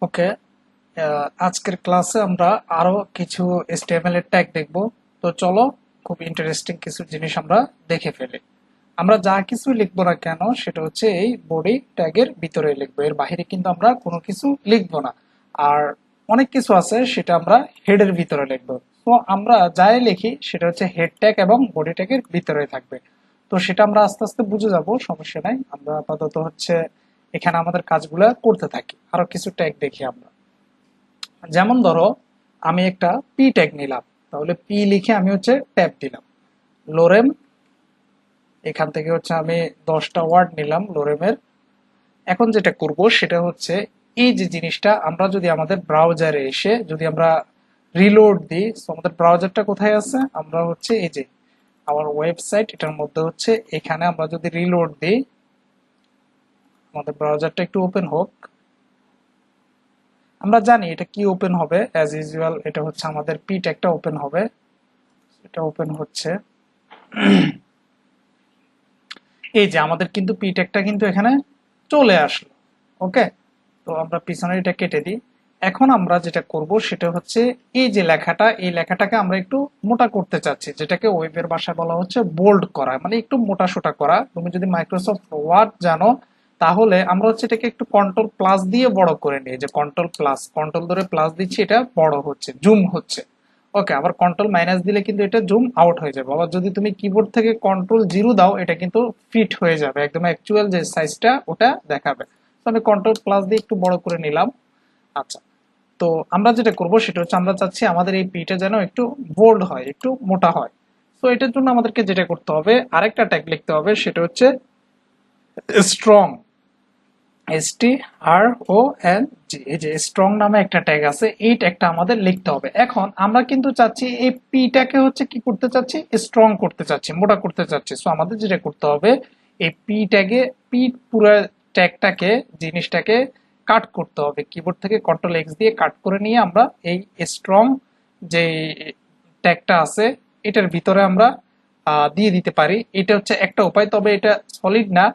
ওকে, আজকের ক্লাসে আমরা আরো কিছু HTML এর ট্যাগ দেখব। তো চলো, খুব ইন্টারেস্টিং কিছু জিনিস আমরা দেখে ফেলি। আমরা যা কিছু লিখবো না কেন সেটা হচ্ছে এই বডি ট্যাগের ভিতরে লিখবো, এর বাইরে কিন্তু আমরা কোনো কিছু লিখবো না। আর অনেক কিছু আছে সেটা আমরা হেডের ভিতরে লিখবো। তো আমরা যাই লিখি সেটা হচ্ছে হেড ট্যাগ এবং বডি ট্যাগের ভিতরে থাকবে। তো সেটা আমরা আস্তে আস্তে বুঝে যাব, সমস্যা নাই। আমরা আপাতত হচ্ছে এখানে আমাদের কাজগুলো করতে থাকি। আরো কিছু ট্যাগ দেখি আমরা। যেমন ধরো, আমি একটা পি ট্যাগ নিলাম, তাহলে পি লিখে আমি হচ্ছে ট্যাব দিলাম লোরেম। এখান থেকে হচ্ছে আমি 10টা ওয়ার্ড নিলাম লোরেমের। এখন যেটা করব সেটা হচ্ছে এই যে জিনিসটা আমরা যদি আমাদের ব্রাউজারে এসে যদি আমরা রিলোড দিই, তো আমাদের ব্রাউজারটা কোথায় আছে, আমরা হচ্ছে এই যে আমার ওয়েবসাইট, এটার মধ্যে হচ্ছে এখানে আমরা যদি রিলোড দিই, আমাদের ব্রাউজারটা একটু ওপেন হোক। আমরা জানি এটা কি ওপেন হবে, অ্যাজ ইউজুয়াল এটা হচ্ছে আমাদের পি ট্যাগটা ওপেন হবে। এটা ওপেন হচ্ছে। এই যে আমাদের কিন্তু পি ট্যাগটা কিন্তু এখানে চলে আসলো। ওকে, তো আমরা পিছনে এটা কেটে দিই। এখন আমরা যেটা করব সেটা হচ্ছে এই যে লেখাটা, এই লেখাটাকে আমরা একটু মোটা করতে চাচ্ছি, যেটাকে ওয়েবের ভাষায় বলা হচ্ছে বোল্ড করা, মানে একটু মোটা সোটা করা। তুমি যদি মাইক্রোসফট ওয়ার্ড জানো তাহলে আমরা হচ্ছে এটাকে একটু কন্ট্রোল প্লাস দিয়ে বড় করে নিই। যে কন্ট্রোল প্লাস, কন্ট্রোল ধরে প্লাস দিচ্ছি, এটা বড় হচ্ছে, জুম হচ্ছে। ওকে, আবার কন্ট্রোল মাইনাস দিলে কিন্তু এটা জুম আউট হয়ে যাবে। আবার যদি তুমি কিবোর্ড থেকে কন্ট্রোল জিরো দাও, এটা কিন্তু ফিট হয়ে যাবে, একদম অ্যাকচুয়াল যে সাইজটা ওটা দেখাবে। তো আমি কন্ট্রোল প্লাস দিয়ে একটু বড় করে নিলাম। আচ্ছা, তো আমরা যেটা করব সেটা হচ্ছে আমরা চাচ্ছি আমাদের এই পিটা যেন একটু বোল্ড হয়, একটু মোটা হয়। তো এটার জন্য আমাদেরকে যেটা করতে হবে, আরেকটা ট্যাগ লিখতে হবে, সেটা হচ্ছে স্ট্রং। STRONG, এই যে স্ট্রং নামে একটা ট্যাগ আছে, এই ট্যাগটা আমাদের লিখতে হবে। এখন আমরা কিন্তু চাচ্ছি এই পিটাকে হচ্ছে কি করতে চাচ্ছি, স্ট্রং করতে চাচ্ছি, মোটা করতে চাচ্ছি। সো আমাদের যেটা করতে হবে, এই পি ট্যাগে, পি পুরো ট্যাগটাকে, জিনিসটাকে কাট করতে হবে। কিবোর্ড থেকে কন্ট্রোল এক্স দিয়ে কাট করে নিয়ে আমরা এই স্ট্রং যে ট্যাগটা আছে এটার ভিতরে আমরা দিয়ে দিতে পারি। এটা হচ্ছে একটা উপায়, তবে এটা সলিড না।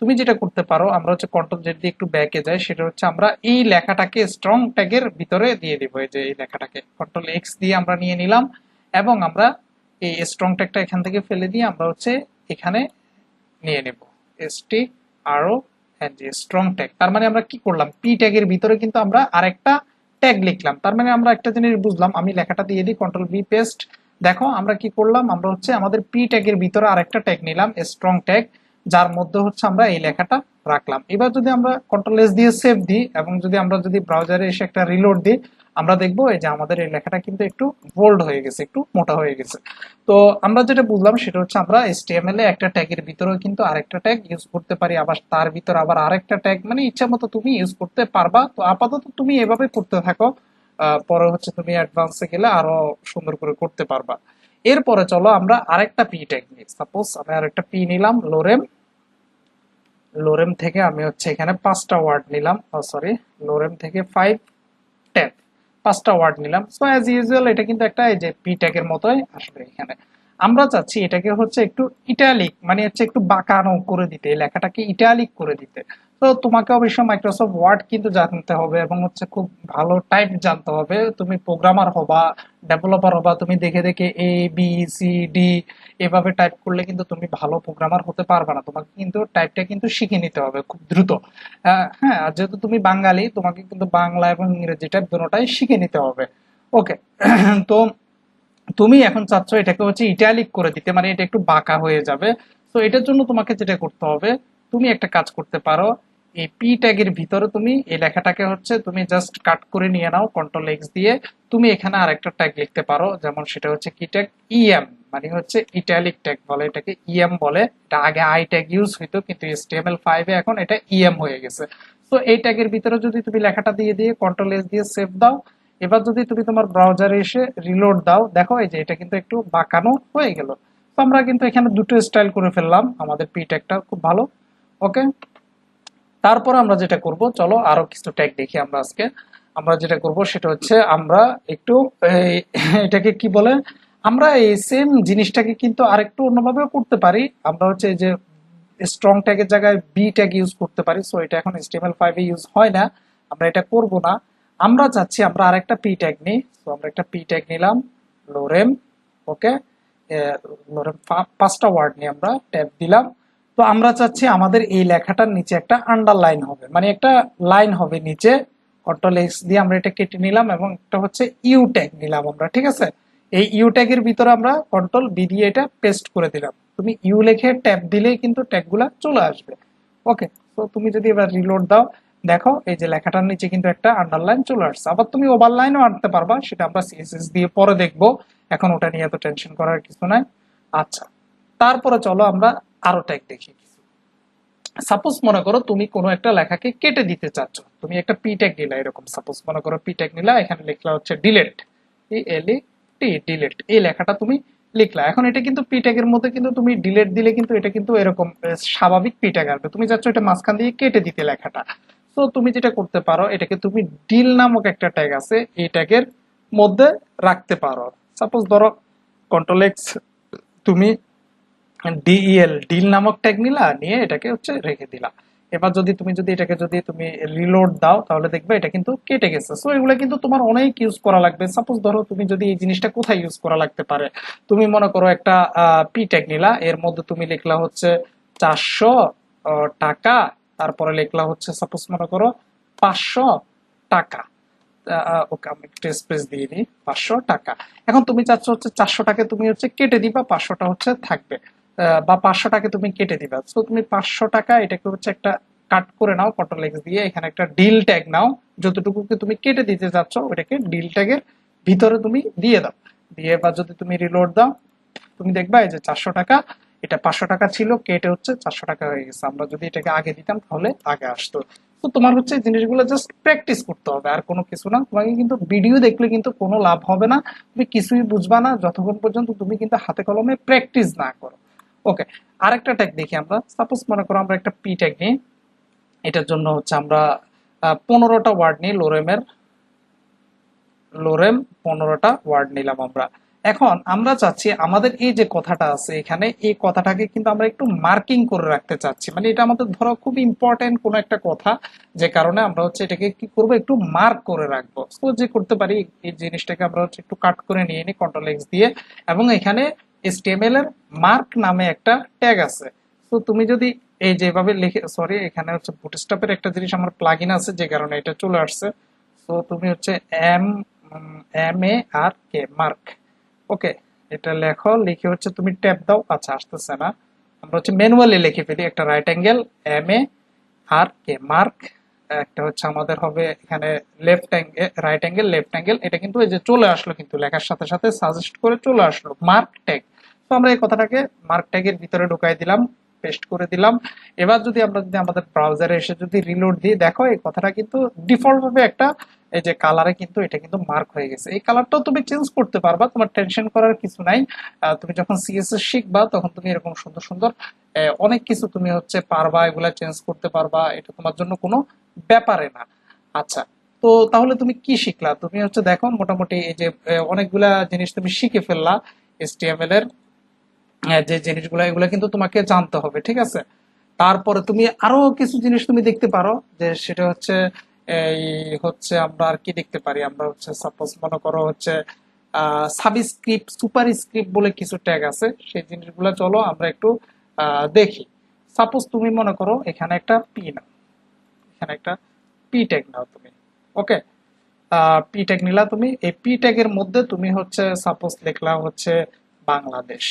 তুমি যেটা করতে পারো, আমরা হচ্ছে কন্ট্রোল জেড দিয়ে একটু ব্যাকে যাই, সেটা হচ্ছে আমরা এই লেখাটাকে স্ট্রং ট্যাগের ভিতরে দিয়ে দিব। এই যে এই লেখাটাকে কন্ট্রোল এক্স দিয়ে আমরা নিয়ে নিলাম, এবং আমরা এই স্ট্রং ট্যাগটা এখান থেকে ফেলে দিয়ে আমরা হচ্ছে এখানে নিয়ে নেব STRONG, স্ট্রং ট্যাগ। তার মানে আমরা কি করলাম, পি ট্যাগের ভিতরে কিন্তু আমরা আরেকটা ট্যাগ লিখলাম। তার মানে আমরা একটা জিনিস বুঝলাম, আমি লেখাটা দিয়ে দিই কন্ট্রোল ভি পেস্ট। দেখো আমরা কি করলাম, আমরা হচ্ছে আমাদের পি ট্যাগের ভিতরে আরেকটা ট্যাগ নিলাম, স্ট্রং ট্যাগ, যার মধ্যে হচ্ছে আমরা এই লেখাটা রাখলাম। এবার যদি আমরা কন্ট্রোল এস দিয়ে সেভ দিই, এবং যদি আমরা যদি ব্রাউজারে এসে একটা রিলোড দিই, আমরা দেখবো এই যে আমাদের এই লেখাটা কিন্তু একটু বোল্ড হয়ে গেছে, একটু মোটা হয়ে গেছে। তো আমরা যেটা বুঝলাম সেটা হচ্ছে আমরা HTML এ একটা ট্যাগের ভিতরেও কিন্তু আরেকটা ট্যাগ ইউজ করতে পারি, আবার তার ভিতরে আবার আরেকটা ট্যাগ, মানে ইচ্ছা মতো তুমি ইউজ করতে পারবা। তো আপাতত তুমি এভাবে করতে থাকো, পরে হচ্ছে তুমি অ্যাডভান্সে গেলে আরো সুন্দর করে করতে পারবা। এরপরে চলো আমরা আরেকটা পি ট্যাগ নিই। সাপোজ আমি আরেকটা পি নিলাম লোরেম। লোরেম থেকে আমি হচ্ছে এখানে 5টা ওয়ার্ড নিলাম, সরি, লোরেম থেকে 5 ট্যাগ, 5টা ওয়ার্ড নিলাম। সো অ্যাজ ইউজুয়াল এটা কিন্তু একটা এই যে পি ট্যাগের মতোই আসবে। এখানে আমরা চাচ্ছি এটাকে হচ্ছে একটু ইটালিক, মানে হচ্ছে একটু বাঁকানো করে দিতে, এই লেখাটাকে ইটালিক করে দিতে। তো তোমাকে অবশ্যই মাইক্রোসফট ওয়ার্ড কিন্তু জানতে হবে, এবং হচ্ছে খুব ভালো টাইপ জানতে হবে। তুমি প্রোগ্রামার হবা, ডেভেলপার হবা, তুমি দেখে দেখে ABCD এভাবে টাইপ করলে কিন্তু তুমি ভালো প্রোগ্রামার হতে পারবে না। তোমাকে কিন্তু টাইপটা কিন্তু শিখে নিতে হবে খুব দ্রুত। হ্যাঁ, আর যেহেতু তুমি বাঙালি, তোমাকে কিন্তু বাংলা এবং ইংরেজি টাইপ দুটোটাই শিখে নিতে হবে। ওকে। তো তুমি এখন চাচ্ছ এটাকে হচ্ছে ইটালিক করে দিতে, মানে এটা একটু বাঁকা হয়ে যাবে। তো এটার জন্য তোমাকে যেটা করতে হবে, তুমি একটা কাজ করতে পারো, এই পি ট্যাগের ভিতরে তুমি এই লেখাটাকে হচ্ছে তুমি জাস্ট কাট করে নিয়ে নাও কন্ট্রোল এক্স দিয়ে। তুমি এখানে আরেকটা ট্যাগ লিখতে পারো, যেমন সেটা হচ্ছে কি ট্যাগ, ইএম, মানে হচ্ছে ইটালিক ট্যাগ বলে এটাকে, ইএম বলে। এটা আগে আই ট্যাগ ইউজ হইতো, কিন্তু HTML5 এ এখন এটা ইএম হয়ে গেছে। তো এই ট্যাগের ভিতরে যদি তুমি লেখাটা দিয়ে দিয়ে কন্ট্রোল এস দিয়ে সেভ দাও, এবার যদি তুমি তোমার ব্রাউজারে এসে রিলোড দাও, দেখো এই যে এটা কিন্তু একটু বাঁকানো হয়ে গেল। তো আমরা কিন্তু এখানে দুটো স্টাইল করে ফেললাম, আমাদের পি ট্যাগটা খুব ভালো। ওকে, তারপর আমরা যেটা করব, চলো আরো কিছু ট্যাগ দেখি আমরা আজকে। আমরা যেটা করব সেটা হচ্ছে আমরা একটু এটাকে কি বলে, আমরা এই সেম জিনিসটাকে কিন্তু আরেকটু অন্যভাবেও করতে পারি। আমরা হচ্ছে এই যে স্ট্রং ট্যাগের জায়গায় বি ট্যাগ ইউজ করতে পারি। সো এটা এখন HTML5 এ ইউজ হয় না, আমরা এটা করব না। আমরা চাচ্ছি আমরা আরেকটা পি ট্যাগ নিই। তো আমরা একটা পি ট্যাগ নিলাম, লোরেম। ওকে, লোরেম 5টা ওয়ার্ড নিয়ে আমরা ট্যাব দিলাম। তো আমরা চাচ্ছি আমাদের এই লেখাটার নিচে একটা আন্ডারলাইন হবে, মানে একটা লাইন হবে নিচে। কন্ট্রোল এক্স দিয়ে আমরা এটা কেটে নিলাম এবং একটা হচ্ছে ইউ ট্যাগ নিলাম আমরা, ঠিক আছে। এই ইউ ট্যাগের ভিতরে আমরা কন্ট্রোল বি দিয়ে এটা পেস্ট করে দিলাম। তুমি ইউ লিখে ট্যাব দিলেই কিন্তু ট্যাগগুলা চলে আসবে। ওকে, তো তুমি যদি এবার রিলোড দাও, দেখো এই যে লেখাটার নিচে কিন্তু একটা আন্ডারলাইন চলে আসছে। আবার তুমি ওভারলাইনও আনতে পারবা, সেটা আমরা সিএসএস দিয়ে পরে দেখবো, এখন ওটা নিয়ে এত টেনশন করার কিছু নাই। আচ্ছা, তারপরে চলো আমরা আরো ট্যাগ দেখি। সাপোজ মনে করো তুমি কোনো একটা লেখাকে কেটে দিতে চাচ্ছ, তুমি একটা পি ট্যাগ নিলা, এরকম সাপোজ মনে করো পি ট্যাগ নিলা, এখানে লিখলা হচ্ছে ডিলেট, ডিলেট, এই লেখাটা তুমি লিখলা। এখন এটা কিন্তু পি ট্যাগের মধ্যে কিন্তু তুমি ডিলেট দিলে কিন্তু এটা কিন্তু এরকম স্বাভাবিক পি ট্যাগ আসবে। তুমি চাচ্ছ এটা মাঝখান দিয়ে কেটে দিতে লেখাটা, তো তুমি যেটা করতে পারো, এটাকে তুমি ডিল নামক একটা ট্যাগ আছে, এই ট্যাগের মধ্যে রাখতে পারো। সাপোজ ধরো কন্ট্রোল এক্স, তুমি ডিইএল ডিল নামক ট্যাগ নিলা, নিয়ে এটাকে হচ্ছে রেখে দিলা। এবার যদি তুমি এটাকে যদি তুমি রিলোড দাও, তাহলে দেখবে এটা কিন্তু কেটে গেছে। সো এগুলো কিন্তু তোমার অনেক ইউজ করা লাগবে। সাপোজ ধরো তুমি যদি এই জিনিসটা কোথায় ইউজ করা লাগতে পারে, তুমি মনে করো একটা পি ট্যাগ নিলা, এর মধ্যে তুমি লিখলা হচ্ছে 400 টাকা, তারপরে লিখলা হচ্ছে সাপোজ মনে করো 500 টাকা। ওকে, আমি একটু স্পেস দিয়ে দিই, 500 টাকা। এখন তুমি চাচ্ছ হচ্ছে 400টাকে তুমি হচ্ছে কেটে দিবা, 500টা হচ্ছে থাকবে, বা 500টাকে তুমি কেটে দিবা। তো তুমি 500 টাকা এটাকে হচ্ছে একটা কাট করে নাও কন্ট্রোল এক্স দিয়ে, এখানে একটা ডিল ট্যাগ নাও, যতটুকুকে তুমি কেটে দিতে চাচ্ছ ওটাকে ডিল ট্যাগের ভিতরে তুমি দিয়ে দাও। দিয়ে বা যদি তুমি রিলোড দাও, তুমি দেখবা এই যে 400 টাকা, এটা 500 টাকা ছিল, কেটে হচ্ছে 400 টাকা হয়ে গেছে। আমরা যদি এটাকে আগে দিতাম তাহলে আগে আসতো। তো তোমার হচ্ছে এই জিনিসগুলো জাস্ট প্র্যাকটিস করতে হবে, আর কোনো কিছু না। তোমাকে কিন্তু ভিডিও দেখলে কিন্তু কোনো লাভ হবে না, তুমি কিছুই বুঝবা না যতক্ষণ পর্যন্ত তুমি কিন্তু হাতে কলমে প্র্যাকটিস না করো। ওকে, আরেকটা ট্যাগ দেখি আমরা। সাপোজ মনে করো আমরা একটা পি ট্যাগ নিই, এটার জন্য হচ্ছে আমরা 15টা ওয়ার্ড নিই, লোরেম 15টা ওয়ার্ড নিলাম আমরা। এখন আমরা চাচ্ছি আমাদের এই যে কথাটা আছে এখানে, এই কথাটাকে কিন্তু আমরা একটু মার্কিং করে রাখতে চাচ্ছি, মানে এটা আমাদের ধরো খুব ইম্পর্টেন্ট কোনো একটা কথা, যে কারণে আমরা হচ্ছে এটাকে কি করব, একটু মার্ক করে রাখবো। তো যে করতে পারি, এই জিনিসটাকে আমরা হচ্ছে একটু কাট করে নিয়ে নিই কন্ট্রোল এক্স দিয়ে, এবং এখানে HTML এর মার্ক নামে একটা ট্যাগ আছে। তো তুমি যদি এই যেভাবে লিখে, সরি এখানে হচ্ছে বুটস্ট্র্যাপের একটা জিনিস আমার প্লাগইন আছে, যে কারণে এটা চলে আসছে। তো তুমি হচ্ছে এম MARK মার্ক, ওকে, এটা লেখো, লিখে হচ্ছে তুমি ট্যাপ দাও। আচ্ছা, আসতেছে না, আমরা হচ্ছে ম্যানুয়ালি লিখে ফেলি, একটা রাইট অ্যাঙ্গেল MARK মার্ক, একটা হচ্ছে আমাদের হবে এখানে left angle, right angle, left angle. এটা কিন্তু এই যে চলে আসলো, কিন্তু লেখার সাথে সাথে সাজেস্ট করে চলে আসলো মার্ক ট্যাগ। তো আমরা এই কথাটাকে মার্ক ট্যাগের ভিতরে ঢুকাই দিলাম, পেস্ট করে দিলাম। এবার যদি আমরা আমাদের ব্রাউজারে এসে যদি রিলোড দিই, দেখো এই কথাটা কিন্তু ডিফল্ট ভাবে একটা এই যে কালারে কিন্তু এটা কিন্তু মার্ক হয়ে গেছে। এই কালারটাও তুমি চেঞ্জ করতে পারবা, তোমার টেনশন করার কিছু নাই। তুমি যখন সিএসএস শিখবা তখন তুমি এরকম সুন্দর সুন্দর অনেক কিছু তুমি হচ্ছে পারবা, এগুলা চেঞ্জ করতে পারবা, এটা তোমার জন্য কোনো ব্যাপারে না। আচ্ছা, তো তাহলে তুমি কি শিখলা? তুমি হচ্ছে দেখো মোটামুটি এই যে অনেকগুলা জিনিস তুমি শিখে ফেললা। HTML এর যে জিনিসগুলো, এগুলো কিন্তু তোমাকে জানতে হবে, ঠিক আছে। তারপরে তুমি আরো কিছু জিনিস তুমি দেখতে পারো, যে সেটা হচ্ছে এই হচ্ছে আমরা আর কি দেখতে পারি, আমরা হচ্ছে সাপোজ মনে করো হচ্ছে সাবস্ক্রিপ্ট, সুপার স্ক্রিপ্ট বলে কিছু ট্যাগ আছে, সেই জিনিসগুলো চলো আমরা একটু দেখি। সাপোজ তুমি মনে করো এখানে একটা পি নাও, এখানে একটা পি ট্যাগ নাও তুমি। ওকে, পি ট্যাগ নিলা তুমি, এই পি ট্যাগের মধ্যে তুমি হচ্ছে সাপোজ লিখলা হচ্ছে বাংলাদেশ,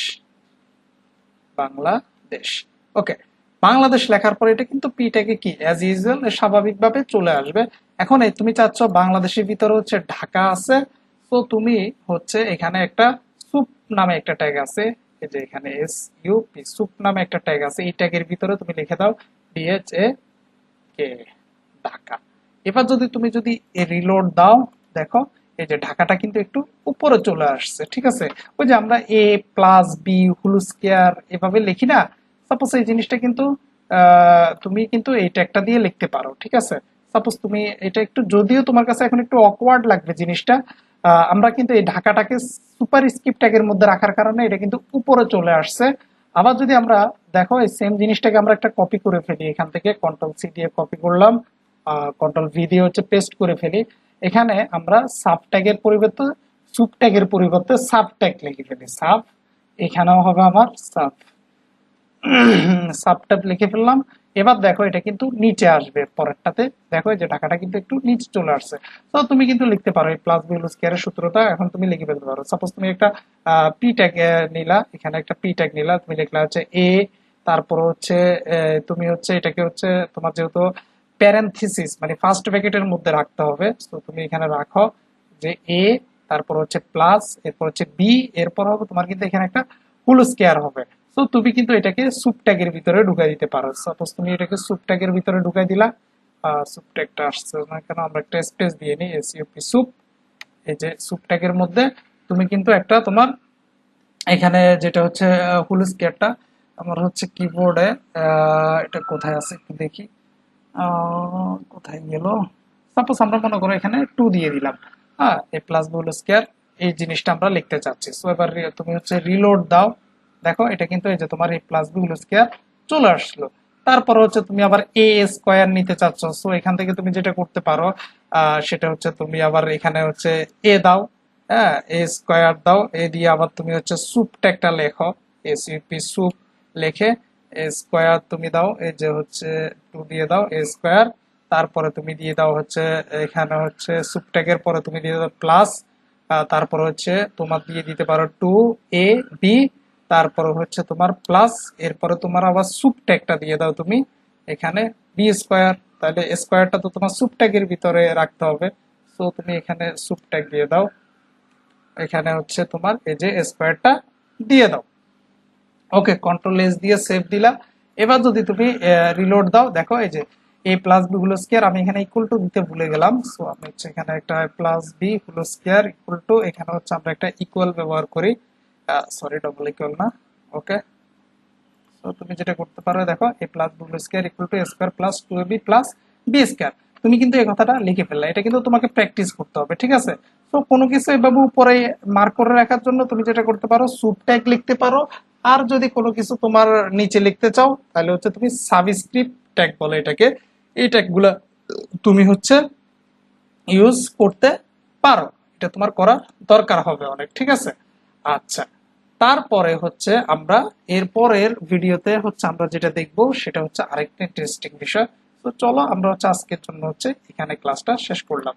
বাংলাদেশ। ওকে, বাংলাদেশ লেখার পর এটা কিন্তু পি ট্যাগে কি অ্যাজ ইউজুয়াল স্বাভাবিকভাবে চলে আসবে। এখন এই তুমি চাচ্ছ বাংলাদেশের ভিতরে হচ্ছে ঢাকা আছে, তো তুমি হচ্ছে এখানে একটা সুপ নামে একটা ট্যাগ আছে, এই যে এখানে SUP সুপ নামে একটা ট্যাগ আছে, এই ট্যাগের ভিতরে তুমি লিখে দাও DHAK ঢাকা। এবার যদি রিলোড দাও, দেখো এই যে ঢাকাটা কিন্তু একটু উপরে চলে আসছে, ঠিক আছে। ওই যে আমরা A+B হোল স্কয়ার এভাবে লিখি না, সাপোজ এই জিনিসটা কিন্তু তুমি কিন্তু এই ট্যাগটা দিয়ে লিখতে পারো, ঠিক আছে। সাপোজ তুমি এটা একটু, যদিও তোমার কাছে এখন একটু অকওয়ার্ড লাগবে জিনিসটা, আমরা কিন্তু এই ঢাকাটাকে সুপার স্ক্রিপ্ট ট্যাগের মধ্যে রাখার কারণে এটা কিন্তু উপরে চলে আসছে। আবার যদি আমরা দেখো এই সেম জিনিসটাকে আমরা একটা কপি করে ফেলি, এখান থেকে কন্ট্রোল C দিয়ে কপি করলাম, কন্ট্রোল V দিয়ে হচ্ছে পেস্ট করে ফেলি। এখানে আমরা সাব ট্যাগের পরিবর্তে সুব ট্যাগের পরিবর্তে সাব ট্যাগ লিখে ফেলি। সাব, এখানেও হবে আমার সাব, সাবট্যাব লিখে ফেললাম। এবার দেখো এটা কিন্তু নিচে আসবে পরেরটাতে, দেখো এই যে ঢাকাটা কিন্তু একটু নিচে চলে আসছে। তো তুমি কিন্তু লিখতে পারো এই প্লাস বি হোল স্কয়ারের সূত্রটা এখন তুমি লিখে ফেলতে পারো। সাপোজ তুমি একটা পি ট্যাগ নিলা, এখানে একটা পি ট্যাগ নিলা, তুমি লিখলা হচ্ছে এ, তারপর হচ্ছে তুমি হচ্ছে এটাকে হচ্ছে তোমার যেহেতু প্যারেনথিসিস মানে ফার্স্ট ব্র্যাকেটের মধ্যে রাখতে হবে, তো তুমি এখানে রাখো যে এ, তারপর হচ্ছে প্লাস, এরপর হচ্ছে বি, এরপর হবে তোমার কিন্তু এখানে একটা হোল স্কয়ার হবে। তো তুমি কিন্তু এটাকে সুপ ট্যাগের ভিতরে ঢুকাই দিতে পারো। সাপোজ তুমি এটাকে সুপ ট্যাগের ভিতরে ঢুকাই দিলা, সুপ ট্যাগটা আসছে না কেন, আমরা একটা স্পেস দিয়ে নিই, এসইউপি সুপ। এই যে সুপ ট্যাগের মধ্যে তুমি কিন্তু একটা তোমার এখানে যেটা হচ্ছে হুল স্কয়ারটা আমার হচ্ছে কিবোর্ডে, এটা কোথায় আছে একটু দেখি, কোথায় গেল। সাপোজ আমরা মনে করো এখানে 2 দিয়ে দিলাম, হ্যাঁ, এ প্লাস বি হোল স্কয়ার এই জিনিসটা আমরা লিখতে চাচ্ছি। সো এবার তুমি হচ্ছে রিলোড দাও, দেখো এটা কিন্তু এই যে তোমার এই প্লাস বি হোল স্কয়ার চলে আসলো। তারপর হচ্ছে তুমি আবার এ স্কয়ার নিতে চাচ্ছ, সো এখান থেকে তুমি যেটা করতে পারো সেটা হচ্ছে তুমি আবার এখানে হচ্ছে এ দাও, হ্যাঁ, এ স্কয়ার দাও, এ দিয়ে আবার তুমি হচ্ছে সুপ ট্যাগটা লেখো, এসইউপি সুপ লিখে এ স্কয়ার তুমি দাও, এই যে হচ্ছে 2 দিয়ে দাও এ স্কয়ার, তারপরে তুমি দিয়ে দাও হচ্ছে এখানে হচ্ছে সুপ ট্যাগের পরে তুমি দিয়ে দাও প্লাস, তারপর হচ্ছে তোমার দিয়ে দিতে পারো 2 এ বি, তারপরে হচ্ছে তোমার প্লাস, এরপরে তোমার আবার সুপ ট্যাগটা দিয়ে দাও তুমি এখানে বি স্কয়ার, তাহলে স্কয়ারটা তো তোমার সুপ ট্যাগের ভিতরে রাখতে হবে। সো তুমি এখানে সুপ ট্যাগ দিয়ে দাও, এখানে হচ্ছে তোমার এই যে স্কয়ারটা দিয়ে দাও। ওকে, কন্ট্রোল এস দিয়ে সেভ দিলা। এবার যদি তুমি রিলোড দাও, দেখো এই যে এ প্লাস বি হোল স্কয়ার আমি এখানে ইকুয়াল টু দিতে ভুলে গেলাম, সো আমি হচ্ছে এখানে একটা plus b whole square equal to, এখানে হচ্ছে আমরা একটা ইকুয়াল ব্যবহার করি, সরি ডবল ইকুয়াল না। ওকে, তো তুমি যেটা করতে পারো দেখো a plus b whole square equal to a square plus 2ab plus b square, তুমি কিন্তু এই কথাটা লিখে ফেললে। এটা কিন্তু তোমাকে প্র্যাকটিস করতে হবে, ঠিক আছে? তো কোনো কিছু এভাবে উপরে মার্ক করে রাখার জন্য তুমি যেটা করতে পারো সুব ট্যাগ লিখতে পারো, আর যদি কোনো কিছু তোমার নিচে লিখতে চাও তাহলে হচ্ছে তুমি সাবস্ক্রিপ্ট ট্যাগ বলে এটাকে, এই ট্যাগগুলা তুমি হচ্ছে ইউজ করতে পারো, এটা তোমার করার দরকার হবে অনেক, ঠিক আছে? আচ্ছা, তারপরে হচ্ছে আমরা এরপরের ভিডিওতে হচ্ছে আমরা যেটা দেখবো সেটা হচ্ছে আরেকটা ইন্টারেস্টিং বিষয়। তো চলো আমরা হচ্ছে আজকের জন্য হচ্ছে এখানে ক্লাসটা শেষ করলাম।